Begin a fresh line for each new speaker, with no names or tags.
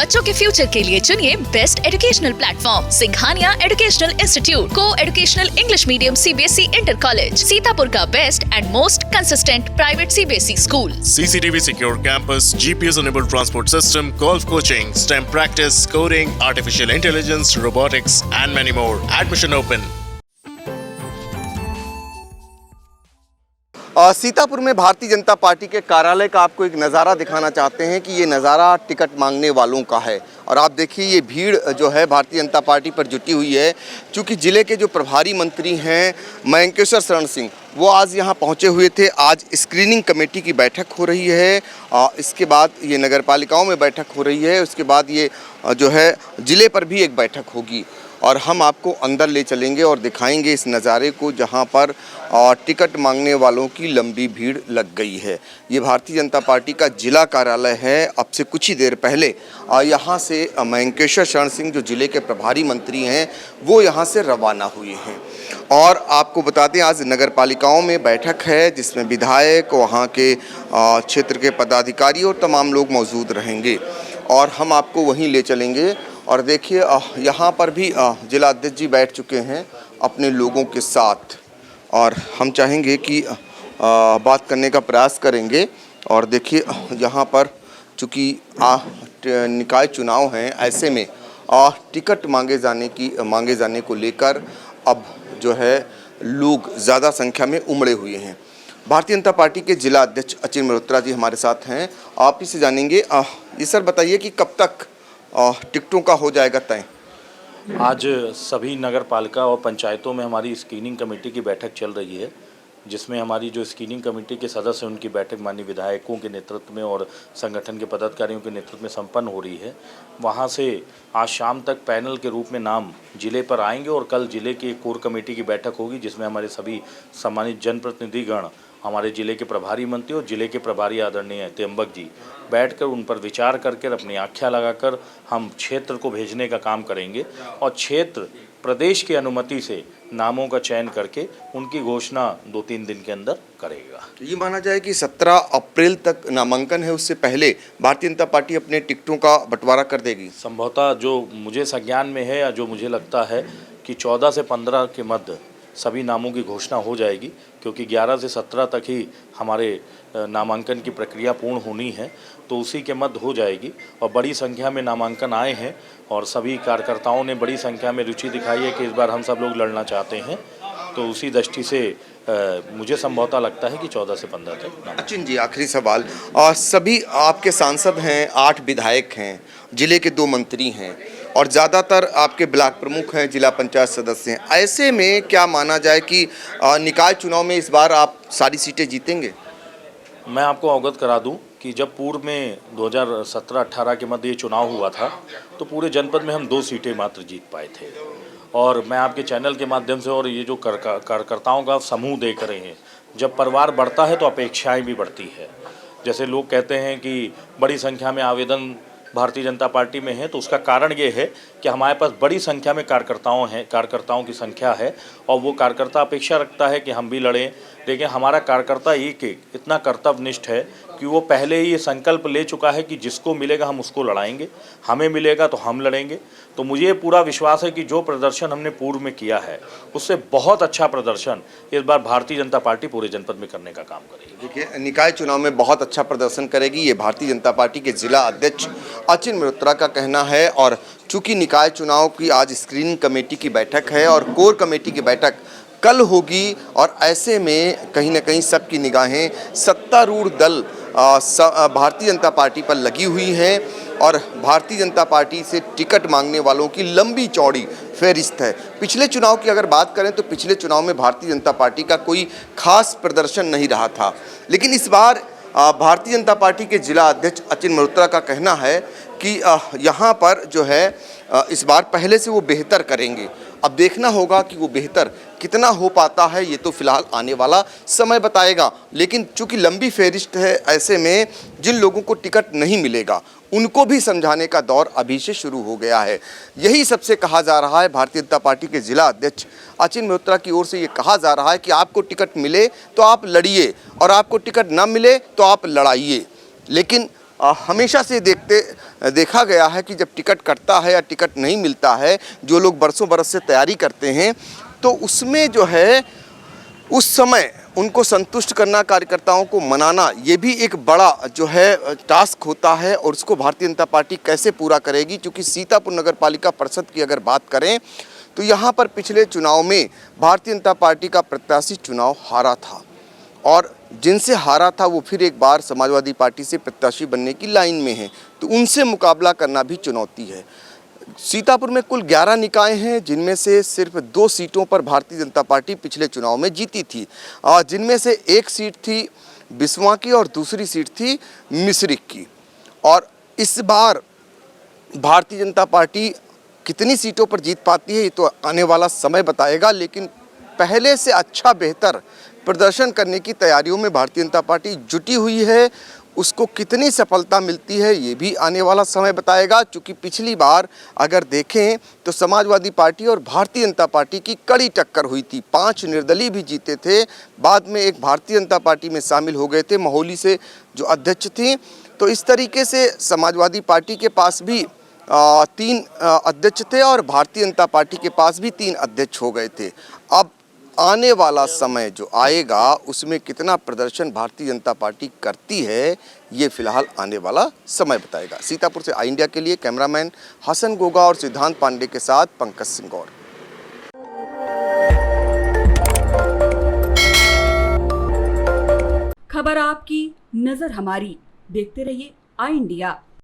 बच्चों के फ्यूचर के लिए चुनिए best educational platform Singhania educational institute को educational English medium CBSE inter college, Sitapur का best and most consistent private CBSE school.
CCTV secure campus, GPS enabled transport system, golf coaching, STEM practice, coding, artificial intelligence, robotics and many more. Admission open.
Sitapur में Bharatiya Janata party के कार्यालय का आपको एक नज़ारा दिखाना चाहते हैं कि ये नज़ारा टिकट मांगने वालों का है। और आप देखिए ये भीड़ जो है भारतीय जनता पार्टी पर जुटी हुई है। चूँकि ज़िले के जो प्रभारी मंत्री हैं मयंकेश्वर शरण सिंह, वो आज यहाँ पहुँचे हुए थे। आज स्क्रीनिंग कमेटी की बैठक हो रही है, इसके बाद ये नगर पालिकाओं में बैठक हो रही है, उसके बाद ये जो है ज़िले पर भी एक बैठक होगी। और हम आपको अंदर ले चलेंगे और दिखाएंगे इस नज़ारे को जहां पर टिकट मांगने वालों की लंबी भीड़ लग गई है। ये भारतीय जनता पार्टी का जिला कार्यालय है। अब से कुछ ही देर पहले यहां से मयंकेश्वर शरण सिंह जो ज़िले के प्रभारी मंत्री हैं वो यहां से रवाना हुए हैं। और आपको बता दें आज नगर पालिकाओं में बैठक है जिसमें विधायक, वहाँ के क्षेत्र के पदाधिकारी और तमाम लोग मौजूद रहेंगे और हम आपको वहीं ले चलेंगे। और देखिए यहाँ पर भी जिला अध्यक्ष जी बैठ चुके हैं अपने लोगों के साथ और हम चाहेंगे कि बात करने का प्रयास करेंगे। और देखिए यहाँ पर चूँकि निकाय चुनाव हैं, ऐसे में टिकट मांगे जाने को लेकर अब जो है लोग ज़्यादा संख्या में उमड़े हुए हैं। भारतीय जनता पार्टी के जिला अध्यक्ष अचिन मल्होत्रा जी हमारे साथ हैं। आप ही से जानेंगे, ये सर बताइए कि कब तक टिकटों का हो जाएगा तय?
आज सभी नगर पालिका और पंचायतों में हमारी स्क्रीनिंग कमेटी की बैठक चल रही है, जिसमें हमारी जो स्क्रीनिंग कमेटी के सदस्य हैं उनकी बैठक माननीय विधायकों के नेतृत्व में और संगठन के पदाधिकारियों के नेतृत्व में संपन्न हो रही है। वहां से आज शाम तक पैनल के रूप में नाम जिले पर आएंगे और कल जिले की कोर कमेटी की बैठक होगी, जिसमें हमारे सभी सम्मानित जनप्रतिनिधिगण, हमारे ज़िले के प्रभारी मंत्री और ज़िले के प्रभारी आदरणीय त्र्यंबक जी बैठकर उन पर विचार करके अपनी आख्या लगाकर हम क्षेत्र को भेजने का काम करेंगे और क्षेत्र प्रदेश की अनुमति से नामों का चयन करके उनकी घोषणा 2-3 दिन के अंदर करेगा।
ये माना जाए कि 17 अप्रैल तक नामांकन है, उससे पहले भारतीय जनता पार्टी अपने टिकटों का बंटवारा कर देगी।
संभवतः जो मुझे संज्ञान में है या जो मुझे लगता है कि 14 से 15 के मध्य सभी नामों की घोषणा हो जाएगी, क्योंकि 11 से 17 तक ही हमारे नामांकन की प्रक्रिया पूर्ण होनी है, तो उसी के मध्य हो जाएगी। और बड़ी संख्या में नामांकन आए हैं और सभी कार्यकर्ताओं ने बड़ी संख्या में रुचि दिखाई है कि इस बार हम सब लोग लड़ना चाहते हैं, तो उसी दृष्टि से मुझे संभवतः लगता है कि 14 से 15 तक।
अचिन जी, आखिरी सवाल, सभी आपके सांसद हैं, 8 विधायक हैं, जिले के 2 मंत्री हैं और ज़्यादातर आपके ब्लॉक प्रमुख हैं, जिला पंचायत सदस्य हैं। ऐसे में क्या माना जाए कि निकाय चुनाव में इस बार आप सारी सीटें जीतेंगे?
मैं आपको अवगत करा दूं कि जब पूर्व में 2017-18 के मध्य ये चुनाव हुआ था तो पूरे जनपद में हम 2 सीटें मात्र जीत पाए थे। और मैं आपके चैनल के माध्यम से और ये जो कार्यकर्ताओं का समूह देख रहे हैं, जब परिवार बढ़ता है तो अपेक्षाएं भी बढ़ती है। जैसे लोग कहते हैं कि बड़ी संख्या में आवेदन भारतीय जनता पार्टी में है, तो उसका कारण ये है कि हमारे पास बड़ी संख्या में कार्यकर्ताओं की संख्या है और वो कार्यकर्ता अपेक्षा रखता है कि हम भी लड़ें। लेकिन हमारा कार्यकर्ता एक इतना कर्तव्यनिष्ठ है कि वो पहले ही ये संकल्प ले चुका है कि जिसको मिलेगा हम उसको लड़ाएंगे, हमें मिलेगा तो हम लड़ेंगे। तो मुझे पूरा विश्वास है कि जो प्रदर्शन हमने पूर्व में किया है उससे बहुत अच्छा प्रदर्शन इस बार भारतीय जनता पार्टी पूरे जनपद में करने का काम करेगी।
देखिए, निकाय चुनाव में बहुत अच्छा प्रदर्शन करेगी, ये भारतीय जनता पार्टी के जिला अध्यक्ष अचिन मल्होत्रा का कहना है। और चूंकि निकाय चुनाव की आज स्क्रीनिंग कमेटी की बैठक है और कोर कमेटी की बैठक कल होगी और ऐसे में कहीं ना कहीं सबकी निगाहें सत्तारूढ़ दल भारतीय जनता पार्टी पर लगी हुई हैं और भारतीय जनता पार्टी से टिकट मांगने वालों की लंबी चौड़ी फहरिस्त है। पिछले चुनाव की अगर बात करें तो पिछले चुनाव में भारतीय जनता पार्टी का कोई खास प्रदर्शन नहीं रहा था, लेकिन इस बार भारतीय जनता पार्टी के जिला अध्यक्ष अचिन मल्होत्रा का कहना है कि यहाँ पर जो है इस बार पहले से वो बेहतर करेंगे। अब देखना होगा कि वो बेहतर कितना हो पाता है, ये तो फिलहाल आने वाला समय बताएगा। लेकिन चूंकि लंबी फहरिस्त है, ऐसे में जिन लोगों को टिकट नहीं मिलेगा उनको भी समझाने का दौर अभी से शुरू हो गया है। यही सबसे कहा जा रहा है। भारतीय जनता पार्टी के जिला अध्यक्ष अचिन मल्होत्रा की ओर से ये कहा जा रहा है कि आपको टिकट मिले तो आप लड़िए और आपको टिकट ना मिले तो आप लड़ाइए। लेकिन हमेशा से देखा गया है कि जब टिकट कटता है या टिकट नहीं मिलता है, जो लोग बरसों बरस से तैयारी करते हैं, तो उसमें जो है उस समय उनको संतुष्ट करना, कार्यकर्ताओं को मनाना, ये भी एक बड़ा जो है टास्क होता है और उसको भारतीय जनता पार्टी कैसे पूरा करेगी। क्योंकि सीतापुर नगर पालिका परिषद की अगर बात करें तो यहाँ पर पिछले चुनाव में भारतीय जनता पार्टी का प्रत्याशी चुनाव हारा था और जिनसे हारा था वो फिर एक बार समाजवादी पार्टी से प्रत्याशी बनने की लाइन में हैं, तो उनसे मुकाबला करना भी चुनौती है। सीतापुर में कुल 11 निकाय हैं, जिनमें से सिर्फ 2 सीटों पर भारतीय जनता पार्टी पिछले चुनाव में जीती थी, जिनमें से एक सीट थी बिस्वा की और दूसरी सीट थी मिश्रिक की। और इस बार भारतीय जनता पार्टी कितनी सीटों पर जीत पाती है ये तो आने वाला समय बताएगा, लेकिन पहले से अच्छा बेहतर प्रदर्शन करने की तैयारियों में भारतीय जनता पार्टी जुटी हुई है। उसको कितनी सफलता मिलती है ये भी आने वाला समय बताएगा। क्योंकि पिछली बार अगर देखें तो समाजवादी पार्टी और भारतीय जनता पार्टी की कड़ी टक्कर हुई थी, 5 निर्दलीय भी जीते थे, बाद में एक भारतीय जनता पार्टी में शामिल हो गए थे, महोली से जो अध्यक्ष थी। तो इस तरीके से समाजवादी पार्टी के पास भी 3 अध्यक्ष थे और भारतीय जनता पार्टी के पास भी 3 अध्यक्ष हो गए थे। अब आने वाला समय जो आएगा उसमें कितना प्रदर्शन भारतीय जनता पार्टी करती है ये फिलहाल आने वाला समय बताएगा। सीतापुर से आई इंडिया के लिए कैमरामैन हसन गोगा और सिद्धांत पांडे के साथ पंकज सिंह गौर।
खबर आपकी, नजर हमारी। देखते रहिए आई इंडिया।